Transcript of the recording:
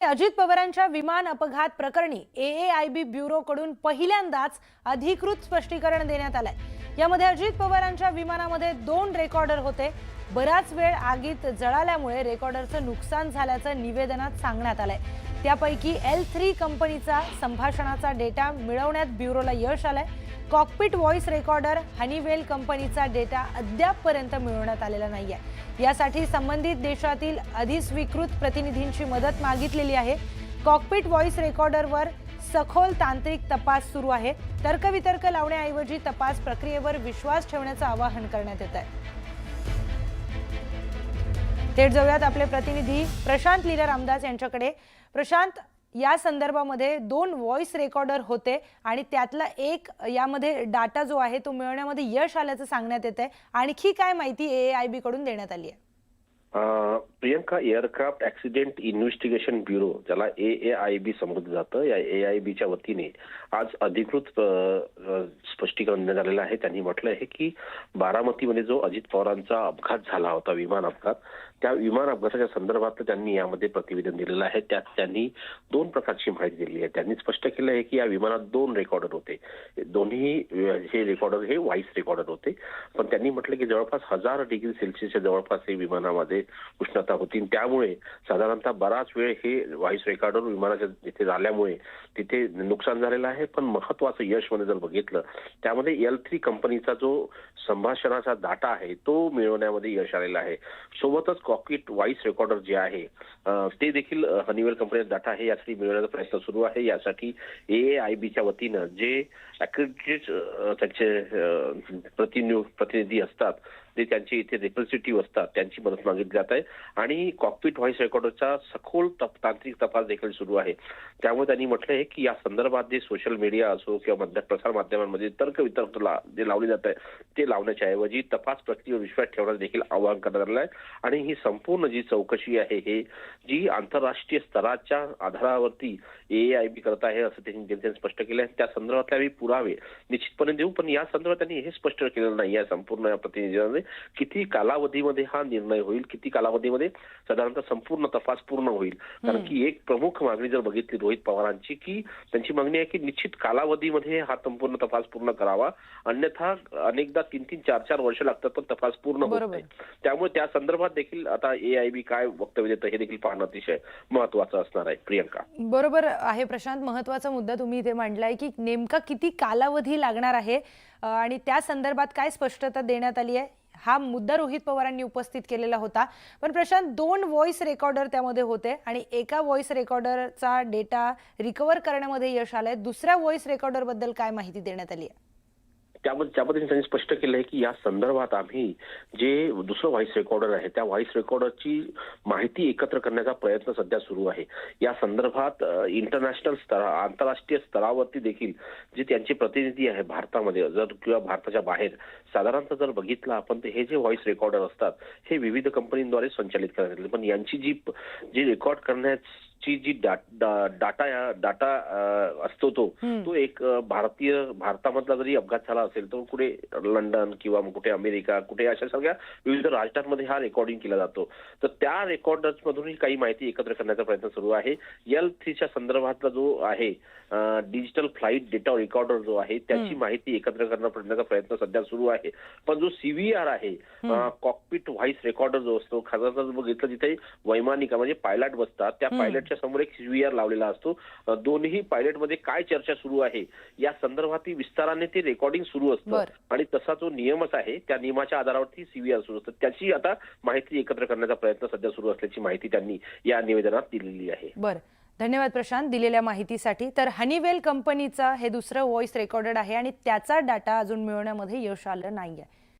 अजित पवारांच्या विमान अपघात प्रकरणी AAIB ब्युरोकडून पहिल्यांदाच अधिकृत स्पष्टीकरण देण्यात आलंय। यामध्ये अजित पवारांच्या विमानामध्ये 2 रेकॉर्डर होते। बराच वेळ आगीत जळाल्यामुळे रेकॉर्डरचं नुकसान झाल्याचं निवेदनात सांगण्यात आलंय। त्यापैकी L3 कंपनीचा संभाषणाचा डेटा मिळवण्यात ब्युरोला यश आलंय। कॉकपिट व्हॉइस रेकॉर्डर हनीवेल कंपनीचा डेटा अद्यापपर्यंत मिळवण्यात आलेला नाहीये। यासाठी संबंधित देशातील अधिस्वीकृत प्रतिनिधींची मदत मागितलेली आहे। कॉकपिट व्हॉइस रेकॉर्डरवर सखोल तांत्रिक तपास सुरू आहे। तर्कवितर्क लावण्याऐवजी तपास प्रक्रियेवर विश्वास ठेवण्याचं आवाहन करण्यात येत आहे। थेट जाऊयात आपले प्रतिनिधी प्रशांत लीला रामदास यांच्याकडे। प्रशांत, या संदर्भामध्ये 2 व्हॉइस रेकॉर्डर होते आणि त्यातला एक यामध्ये डाटा जो आहे तो मिळवण्यामध्ये यश आल्याचं सांगण्यात येतंय। आणखी काय माहिती AAIB कडून देण्यात आली आहे? Priyanka, aircraft accident investigation bureau ज्याला AAIB समजलं जातं, या AAIBच्या वतीने आज अधिकृत स्पष्टीकरण देण्यात आलेलं आहे। त्यांनी म्हटलं आहे की बारामतीमध्ये जो अजित पवारांचा अपघात झाला होता, विमान अपघात, त्या विमान अपघाताच्या संदर्भात त्यांनी यामध्ये प्रतिवेदन दिलेलं आहे। त्यात त्यांनी 2 प्रकारची माहिती दिली आहे। त्यांनी स्पष्ट केलं आहे की या विमानात 2 रेकॉर्डर होते। दोन्ही हे रेकॉर्डर हे व्हॉइस रेकॉर्डर होते, पण त्यांनी म्हटलं की जवळपास 1000 डिग्री सेल्सिअसच्या जवळपास हे विमानामध्ये उष्णता होती। त्यामुळे साधारणतः बराच वेळ हे व्हॉइस रेकॉर्डर विमानाच्या जिथे झाल्यामुळे तिथे नुकसान झालेलं आहे। पण महत्वाचं यश मध्ये जर बघितलं त्यामध्ये L3 कंपनीचा जो संभाषणाचा डाटा आहे तो मिळवण्यामध्ये यश आलेलं आहे। सोबतच कॉकपिट व्हॉइस रेकॉर्डर जे आहे ते देखील हनीवेल कंपनीचा डाटा आहे, यासाठी मिळवण्याचा प्रयत्न सुरू आहे। यासाठी AAIBच्या वतीनं जे अक्रेडिटेड त्याचे प्रतिनिधी असतात, ते त्यांचे इथे रिप्रेझेंटेटिव्ह असतात, त्यांची मदत मागितली जात आहे आणि कॉकपिट व्हॉइस रेकॉर्डरचा सखोल तांत्रिक तपास देखील सुरू आहे। त्यामुळे त्यांनी म्हटलं आहे की या संदर्भात जे सोशल मीडिया असो किंवा प्रसार माध्यमांमध्ये तर्कवितर्क जे लावले जात आहे ते लावण्याच्या ऐवजी तपास प्रक्रियेवर विश्वास ठेवण्याचं देखील आवाहन करण्यात आलं आहे। आणि ही संपूर्ण जी चौकशी आहे हे जी आंतरराष्ट्रीय स्तराच्या आधारावरती AAIB करत आहे असं त्यांनी स्पष्ट केलं आहे। त्या संदर्भातले आम्ही पुरावे निश्चितपणे देऊ, पण या संदर्भात त्यांनी हे स्पष्ट केलेलं नाही या संपूर्ण प्रतिनिधींनी किती कालावधीमध्ये हा निर्णय होईल, किती कालावधीमध्ये साधारणतः संपूर्ण तपास पूर्ण होईल। कारण की एक प्रमुख मागणी जर बघितली रोहित पवारांची, की त्यांची मागणी आहे की निश्चित कालावधीमध्ये हा संपूर्ण तपास पूर्ण करावा, अन्यथा अनेकदा 3-3, 4-4 वर्ष लागतात पण तपास पूर्ण होत नाही। त्यामुळे त्या संदर्भात देखील आता AAIB काय वक्तव्य देतं हे देखील पाहणं अतिशय महत्वाचं असणार आहे। प्रियंका, बरोबर आहे प्रशांत, महत्वाचा मुद्दा तुम्ही इथे मांडलाय की नेमका किती कालावधी लागणार आहे आणि त्या संदर्भात काय स्पष्टता देण्यात आली आहे, हा मुद्दा रोहित पवारांनी उपस्थित केलेला होता। पण प्रशांत, 2 व्हॉइस रेकॉर्डर त्यामध्ये होते आणि एका व्हॉइस रेकॉर्डरचा डेटा रिकव्हर करण्यामध्ये यश आलंय। दुसऱ्या व्हॉइस रेकॉर्डर बद्दल काय माहिती देण्यात आली आहे? त्यामध्ये त्यांनी स्पष्ट केलं आहे की या संदर्भात आम्ही जे दुसरं व्हॉइस रेकॉर्डर आहे त्या व्हॉइस रेकॉर्डरची माहिती एकत्र करण्याचा प्रयत्न सध्या सुरू आहे। या संदर्भात आंतरराष्ट्रीय स्तरावरती देखील जे त्यांचे प्रतिनिधी आहे भारतामध्ये जर किंवा भारताच्या बाहेर साधारणतः जर बघितलं आपण, हे जे व्हॉइस रेकॉर्डर असतात हे विविध कंपनीद्वारे संचालित करण्यात येतात, पण यांची जी रेकॉर्ड करण्याची जी डाटा असतो तो एक भारतामधला जरी अपघात झाला असेल तर कुठे लंडन किंवा कुठे अमेरिका, कुठे अशा सगळ्या विविध राष्ट्रांमध्ये हा रेकॉर्डिंग केला जातो। तर त्या रेकॉर्डर्स मधूनही काही माहिती एकत्र करण्याचा प्रयत्न सुरू आहे। L3च्या संदर्भातला जो आहे डिजिटल फ्लाईट डेटा रेकॉर्डर जो आहे त्याची माहिती एकत्र करण्याचा प्रयत्न सध्या सुरू आहे। पण जो CVR आहे, कॉकपिट व्हॉइस रेकॉर्डर जो असतो, खासदार बघितलं जिथे वैमानिक म्हणजे पायलट बसतात, त्या पायलटच्या समोर एक CVR लावलेला असतो। दोन्ही पायलट मध्ये काय चर्चा सुरू आहे या संदर्भात विस्ताराने ते रेकॉर्डिंग सुरू असतं आणि तसा जो नियमच आहे त्या नियमाच्या आधारावरती CVR सुरू असतं। त्याची आता माहिती एकत्र करण्याचा प्रयत्न सध्या सुरू असल्याची माहिती त्यांनी या निवेदनात दिलेली आहे। बरं, धन्यवाद प्रशांत दिलेल्या माहितीसाठी। तर हनीवेल कंपनीचा हे दुसरं व्हॉइस रेकॉर्डर आहे आणि त्याचा डाटा अजून मिळवण्यामध्ये यश आलं नाहीये।